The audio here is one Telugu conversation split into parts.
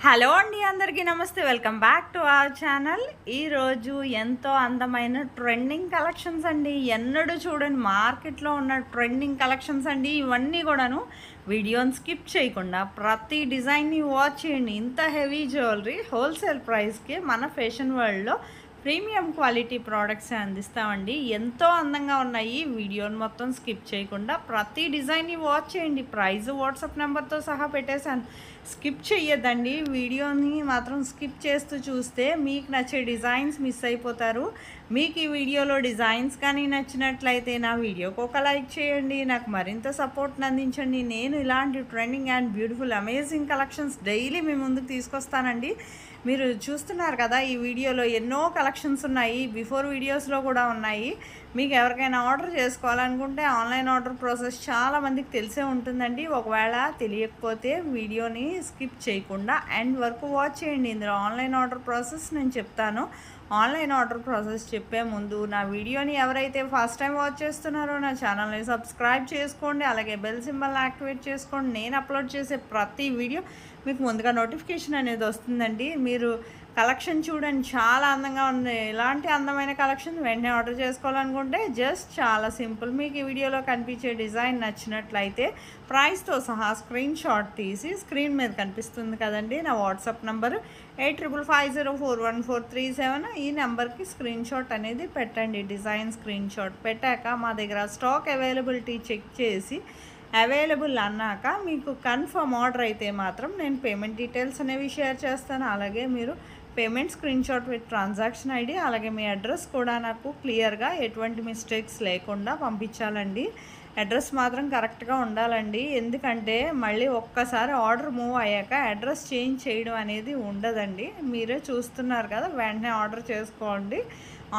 హలో అండి, అందరికీ నమస్తే. Welcome back to our channel. ఈరోజు ఎంతో అందమైన ట్రెండింగ్ కలెక్షన్స్ అండి. ఎన్నడూ చూడని మార్కెట్లో ఉన్న ట్రెండింగ్ కలెక్షన్స్ అండి. ఇవన్నీ కూడాను వీడియోని స్కిప్ చేయకుండా ప్రతి డిజైన్ని వాచ్ చేయండి. ఇంత హెవీ జ్యువెలరీ హోల్సేల్ ప్రైస్కి మన ఫ్యాషన్ వరల్డ్లో ప్రీమియం క్వాలిటీ ప్రోడక్ట్స్ అందిస్తామండి. ఎంతో అందంగా ఉన్నాయి. వీడియోని మొత్తం స్కిప్ చేయకుండా ప్రతి డిజైన్ని వాచ్ చేయండి. ప్రైస్ వాట్సాప్ నెంబర్తో సహా పెట్టేశాను. స్కిప్ చేయొద్దండి. వీడియోని మాత్రం స్కిప్ చేస్తూ చూస్తే మీకు నచ్చే డిజైన్స్ మిస్ అయిపోతారు. మీకు ఈ వీడియోలో డిజైన్స్ కానీ నచ్చినట్లయితే నా వీడియోకి ఒక లైక్ చేయండి. నాకు మరింత సపోర్ట్ని అందించండి. నేను ఇలాంటి trending and beautiful amazing collections daily మీ ముందుకు తీసుకొస్తానండి. మీరు చూస్తున్నారు కదా, ఈ వీడియోలో ఎన్నో కలెక్షన్స్ ఉన్నాయి. బిఫోర్ వీడియోస్లో కూడా ఉన్నాయి. మీకు ఎవరికైనా ఆర్డర్ చేసుకోవాలనుకుంటే ఆన్లైన్ ఆర్డర్ ప్రాసెస్ చాలామందికి తెలిసే ఉంటుందండి. ఒకవేళ తెలియకపోతే వీడియోని స్కిప్ చేయకుండా ఎండ్ వరకు వాచ్ చేయండి. ఇందులో ఆన్లైన్ ఆర్డర్ ప్రాసెస్ నేను చెప్తాను. ఆన్లైన్ ఆర్డర్ ప్రాసెస్ చెప్పే ముందు నా వీడియోని ఎవరైతే ఫస్ట్ టైం వాచ్ చేస్తున్నారో నా ఛానల్ని సబ్స్క్రైబ్ చేసుకోండి. అలాగే బెల్ సింబల్ని యాక్టివేట్ చేసుకోండి. నేను అప్లోడ్ చేసే ప్రతి వీడియో మీకు ముందుగా నోటిఫికేషన్ అనేది వస్తుందండి. మీరు కలెక్షన్ చూడండి, చాలా అందంగా ఉంది. ఇలాంటి అందమైన కలెక్షన్ వెంటనే ఆర్డర్ చేసుకోవాలనుకుంటే జస్ట్ చాలా సింపుల్. మీకు ఈ వీడియోలో కనిపించే డిజైన్ నచ్చినట్లయితే ప్రైస్తో సహా స్క్రీన్ షాట్ తీసి స్క్రీన్ మీద కనిపిస్తుంది కదండి నా వాట్సాప్ నంబరు 8550414337. ఈ నెంబర్కి స్క్రీన్ షాట్ అనేది పెట్టండి. డిజైన్ స్క్రీన్ షాట్ పెట్టాక మా దగ్గర స్టాక్ అవైలబిలిటీ చెక్ చేసి అవైలబుల్ అన్నాక మీకు కన్ఫర్మ్ ఆర్డర్ అయితే మాత్రం నేను పేమెంట్ డీటెయిల్స్ అనేవి షేర్ చేస్తాను. అలాగే మీరు payment screen shot with transaction ID అలాగే మీ అడ్రస్ కూడా నాకు క్లియర్గా ఎటువంటి మిస్టేక్స్ లేకుండా పంపించాలండి. అడ్రస్ మాత్రం కరెక్ట్గా ఉండాలండి. ఎందుకంటే మళ్ళీ ఒక్కసారి ఆర్డర్ మూవ్ అయ్యాక అడ్రస్ చేంజ్ చేయడం అనేది ఉండదండి. మీరే చూస్తున్నారు కదా, వెంటనే ఆర్డర్ చేసుకోండి.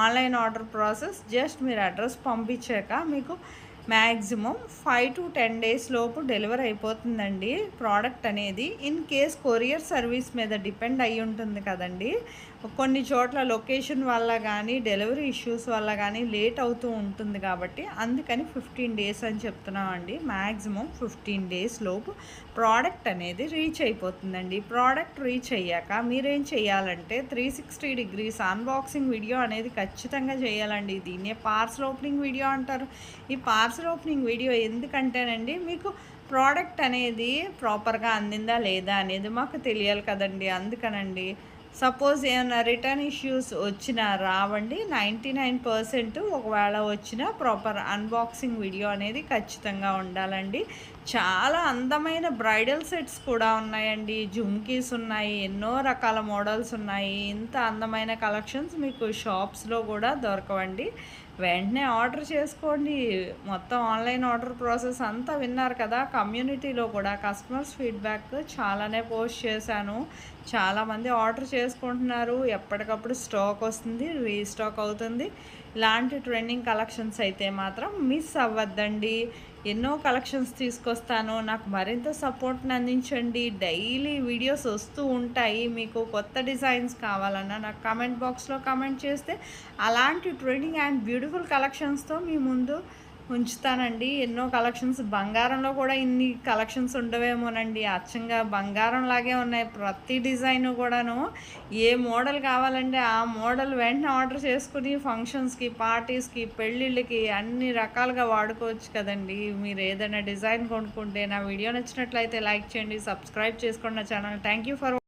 ఆన్లైన్ ఆర్డర్ ప్రాసెస్ జస్ట్ మీరు అడ్రస్ పంపించాక మీకు మ్యాక్సిమం 5 to 10 days లోపు డెలివరీ అయిపోతుందండి ప్రోడక్ట్ అనేది. ఇన్ కేస్ కొరియర్ సర్వీస్ మీద డిపెండ్ అయి ఉంటుంది కదండి. కొన్ని చోట్ల లొకేషన్ వల్ల కానీ డెలివరీ ఇష్యూస్ వల్ల కానీ లేట్ అవుతూ ఉంటుంది కాబట్టి అందుకని 15 days అని చెప్తున్నామండి. మ్యాక్సిమం 15 days లోపు ప్రోడక్ట్ అనేది రీచ్ అయిపోతుందండి. ప్రోడక్ట్ రీచ్ అయ్యాక మీరేం చేయాలంటే 360 degrees అన్బాక్సింగ్ వీడియో అనేది ఖచ్చితంగా చేయాలండి. దీన్నే పార్సల్ ఓపెనింగ్ వీడియో అంటారు. ఈ పార్సల్ ఓపెనింగ్ వీడియో ఎందుకంటేనండి మీకు ప్రోడక్ట్ అనేది ప్రాపర్గా అందిందా లేదా అనేది మాకు తెలియాలి కదండి. అందుకనండి సపోజ్ ఏమైనా రిటర్న్ ఇష్యూస్ వచ్చినా రావండి. 99% ఒకవేళ వచ్చినా ప్రాపర్ అన్బాక్సింగ్ వీడియో అనేది ఖచ్చితంగా ఉండాలండి. చాలా అందమైన బ్రైడల్ సెట్స్ కూడా ఉన్నాయండి. జుమ్కీస్ ఉన్నాయి, ఎన్నో రకాల మోడల్స్ ఉన్నాయి. ఇంత అందమైన కలెక్షన్స్ మీకు షాప్స్లో కూడా దొరకవండి. వెంటనే ఆర్డర్ చేసుకోండి. మొత్తం ఆన్లైన్ ఆర్డర్ ప్రాసెస్ అంతా విన్నారు కదా. కమ్యూనిటీలో కూడా కస్టమర్స్ ఫీడ్బ్యాక్ చాలానే పోస్ట్ చేశాను. చాలామంది ఆర్డర్ చేసుకుంటున్నారు. ఎప్పటికప్పుడు స్టాక్ వస్తుంది, రీస్టాక్ అవుతుంది. ఇలాంటి ట్రెండింగ్ కలెక్షన్స్ అయితే మాత్రం మిస్ అవ్వద్దండి. ఎన్నో కలెక్షన్స్ తీసుకొస్తాను. నాకు మరింత సపోర్ట్ని అందించండి. డైలీ వీడియోస్ వస్తూ ఉంటాయి. మీకు కొత్త డిజైన్స్ కావాలన్నా నాకు కామెంట్ బాక్స్లో కామెంట్ చేస్తే అలాంటి ట్రెండింగ్ అండ్ బ్యూటిఫుల్ కలెక్షన్స్తో మీ ముందు ఉంచుతానండి. ఎన్నో కలెక్షన్స్, బంగారంలో కూడా ఇన్ని కలెక్షన్స్ ఉండవేమోనండి. అచ్చంగా బంగారం లాగే ఉన్నాయి ప్రతి డిజైన్ కూడాను. ఏ మోడల్ కావాలంటే ఆ మోడల్ వెంటనే ఆర్డర్ చేసుకుని ఫంక్షన్స్కి, పార్టీస్కి, పెళ్ళిళ్ళకి అన్ని రకాలుగా వాడుకోవచ్చు కదండి. మీరు ఏదైనా డిజైన్ కొనుక్కుంటే నా వీడియో నచ్చినట్లయితే లైక్ చేయండి, సబ్స్క్రైబ్ చేసుకోండి నా ఛానల్. Thank you for